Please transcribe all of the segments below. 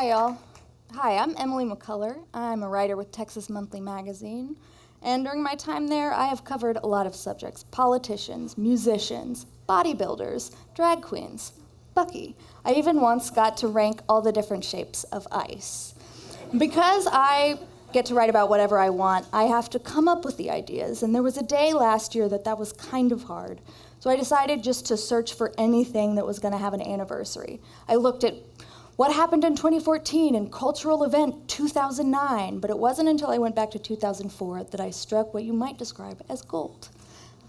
Hi, y'all. Hi, I'm Emily McCullar. I'm a writer with Texas Monthly Magazine. And during my time there, I have covered a lot of subjects: politicians, musicians, bodybuilders, drag queens, Bucky. I even once got to rank all the different shapes of ice. Because I get to write about whatever I want, I have to come up with the ideas. And there was a day last year that was kind of hard. So I decided just to search for anything that was going to have an anniversary. I looked at what happened in 2014 and cultural event 2009, but it wasn't until I went back to 2004 that I struck what you might describe as gold.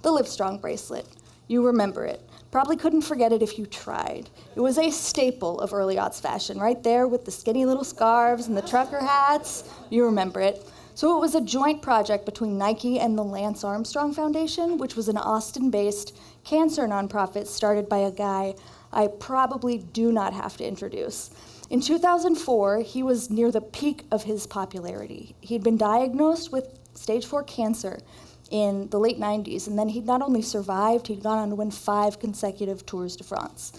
The Livestrong bracelet. You remember it. Probably couldn't forget it if you tried. It was a staple of early aughts fashion, right there with the skinny little scarves and the trucker hats. You remember it. So it was a joint project between Nike and the Lance Armstrong Foundation, which was an Austin-based cancer nonprofit started by a guy I probably do not have to introduce. In 2004, he was near the peak of his popularity. He'd been diagnosed with stage 4 cancer in the late 90s, and then he'd not only survived, he'd gone on to win 5 consecutive Tours de France.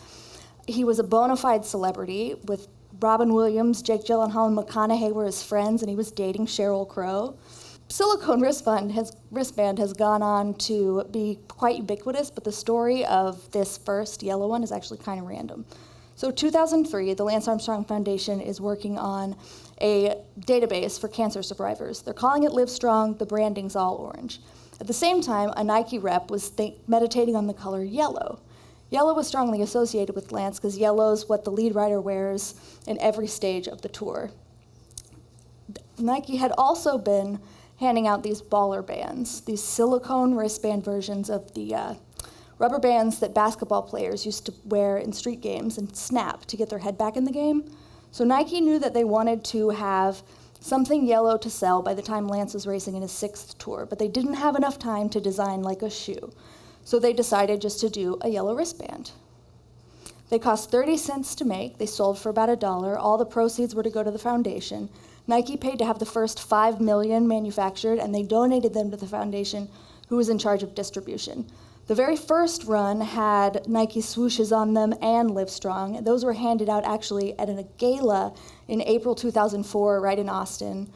He was a bona fide celebrity with Robin Williams, Jake Gyllenhaal, and McConaughey were his friends, and he was dating Sheryl Crow. Silicone wristband has gone on to be quite ubiquitous, but the story of this first yellow one is actually kind of random. So 2003, the Lance Armstrong Foundation is working on a database for cancer survivors. They're calling it Livestrong, the branding's all orange. At the same time, a Nike rep was meditating on the color yellow. Yellow was strongly associated with Lance because yellow is what the lead rider wears in every stage of the tour. Nike had also been handing out these baller bands, these silicone wristband versions of the rubber bands that basketball players used to wear in street games and snap to get their head back in the game. So Nike knew that they wanted to have something yellow to sell by the time Lance was racing in his 6th tour, but they didn't have enough time to design like a shoe. So they decided just to do a yellow wristband. They cost 30 cents to make. They sold for about $1. All the proceeds were to go to the foundation. Nike paid to have the first 5 million manufactured, and they donated them to the foundation, who was in charge of distribution. The very first run had Nike swooshes on them and Livestrong. Those were handed out actually at a gala in April 2004, right in Austin.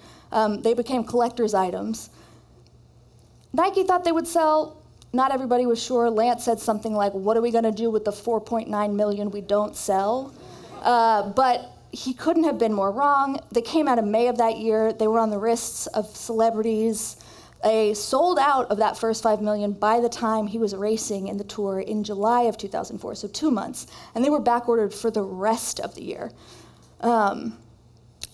They became collector's items. Nike thought they would sell. Not everybody was sure. Lance said something like, "What are we going to do with the 4.9 million we don't sell?" But he couldn't have been more wrong. They came out in May of that year. They were on the wrists of celebrities. They sold out of that first 5 million by the time he was racing in the tour in July of 2004, so 2 months. And they were backordered for the rest of the year.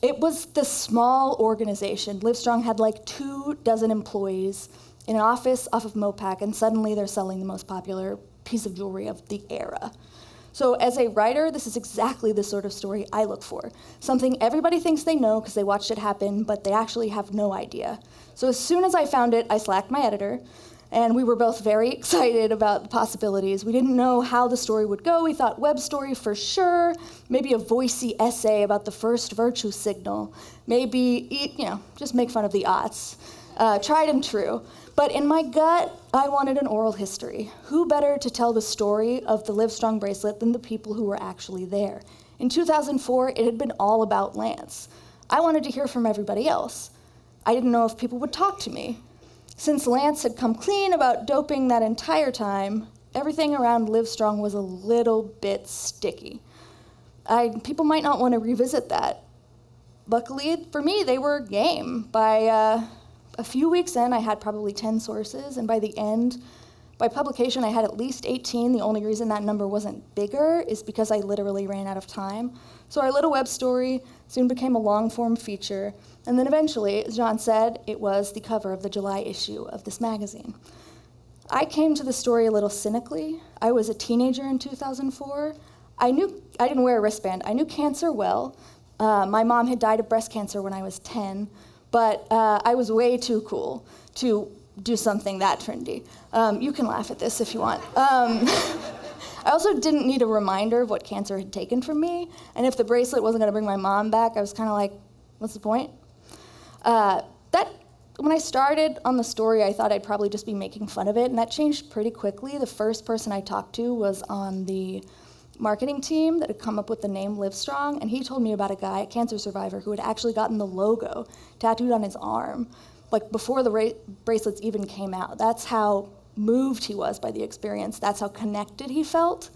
It was this small organization. Livestrong had like 24 employees in an office off of Mopac, and suddenly they're selling the most popular piece of jewelry of the era. So as a writer, this is exactly the sort of story I look for. Something everybody thinks they know because they watched it happen, but they actually have no idea. So as soon as I found it, I slacked my editor, and we were both very excited about the possibilities. We didn't know how the story would go. We thought web story for sure, maybe a voicey essay about the first virtue signal, maybe, just make fun of the aughts. Tried and true. But in my gut, I wanted an oral history. Who better to tell the story of the Livestrong bracelet than the people who were actually there? In 2004, it had been all about Lance. I wanted to hear from everybody else. I didn't know if people would talk to me. Since Lance had come clean about doping that entire time, everything around Livestrong was a little bit sticky. People might not want to revisit that. Luckily for me, they were game. By a few weeks in, I had probably 10 sources, and by publication, I had at least 18. The only reason that number wasn't bigger is because I literally ran out of time. So our little web story soon became a long-form feature, and then eventually, as John said, it was the cover of the July issue of this magazine. I came to the story a little cynically. I was a teenager in 2004. I didn't wear a wristband. I knew cancer well. My mom had died of breast cancer when I was 10. But I was way too cool to do something that trendy. You can laugh at this if you want. I also didn't need a reminder of what cancer had taken from me, and if the bracelet wasn't going to bring my mom back, I was kind of like, what's the point? When I started on the story, I thought I'd probably just be making fun of it, and that changed pretty quickly. The first person I talked to was on the marketing team that had come up with the name Livestrong, and he told me about a guy, a cancer survivor, who had actually gotten the logo tattooed on his arm, like before the bracelets even came out. That's how moved he was by the experience. That's how connected he felt.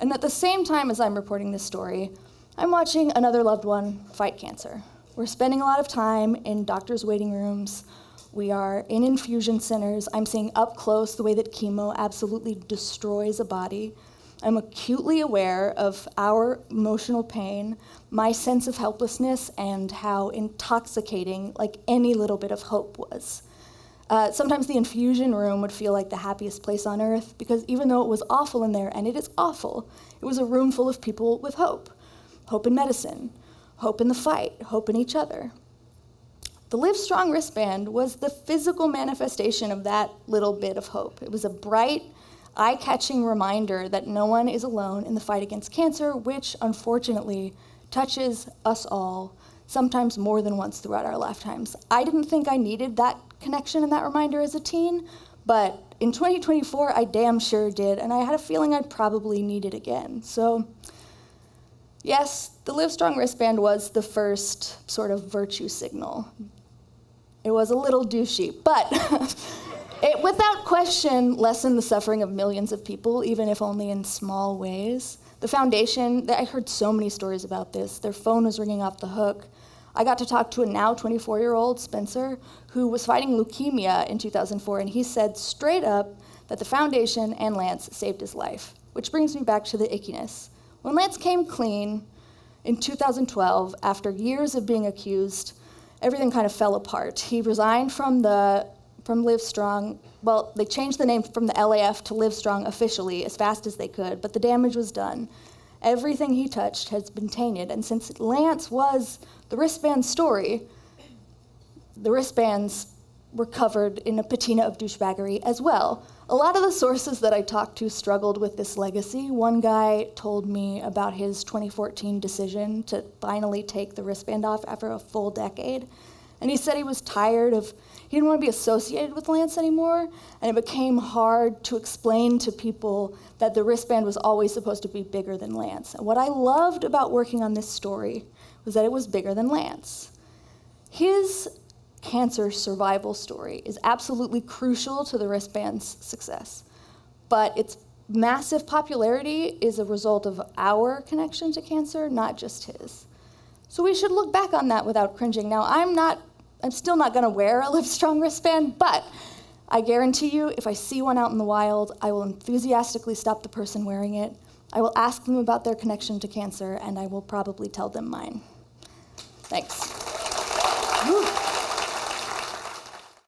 And at the same time as I'm reporting this story, I'm watching another loved one fight cancer. We're spending a lot of time in doctors' waiting rooms. We are in infusion centers. I'm seeing up close the way that chemo absolutely destroys a body. I'm acutely aware of our emotional pain, my sense of helplessness, and how intoxicating like any little bit of hope was. Sometimes the infusion room would feel like the happiest place on earth because even though it was awful in there, and it is awful, it was a room full of people with hope. Hope in medicine, hope in the fight, hope in each other. The Livestrong wristband was the physical manifestation of that little bit of hope. It was a bright, eye-catching reminder that no one is alone in the fight against cancer, which unfortunately touches us all, sometimes more than once throughout our lifetimes. I didn't think I needed that connection and that reminder as a teen, but in 2024, I damn sure did, and I had a feeling I'd probably need it again. So, yes, the Livestrong wristband was the first sort of virtue signal. It was a little douchey, but it, without question, lessened the suffering of millions of people, even if only in small ways. The foundation, I heard so many stories about this. Their phone was ringing off the hook. I got to talk to a now 24-year-old, Spencer, who was fighting leukemia in 2004, and he said straight up that the foundation and Lance saved his life, which brings me back to the ickiness. When Lance came clean in 2012, after years of being accused, everything kind of fell apart. He resigned from Livestrong. Well, they changed the name from the LAF to Livestrong officially as fast as they could, but the damage was done. Everything he touched has been tainted, and since Lance was the wristband story, the wristbands were covered in a patina of douchebaggery as well. A lot of the sources that I talked to struggled with this legacy. One guy told me about his 2014 decision to finally take the wristband off after a full decade. And he said he was tired of, he didn't want to be associated with Lance anymore, and it became hard to explain to people that the wristband was always supposed to be bigger than Lance. And what I loved about working on this story was that it was bigger than Lance. His cancer survival story is absolutely crucial to the wristband's success, but its massive popularity is a result of our connection to cancer, not just his. So we should look back on that without cringing. Now, I'm still not gonna wear a Livestrong wristband, but I guarantee you, if I see one out in the wild, I will enthusiastically stop the person wearing it. I will ask them about their connection to cancer, and I will probably tell them mine. Thanks. Woo.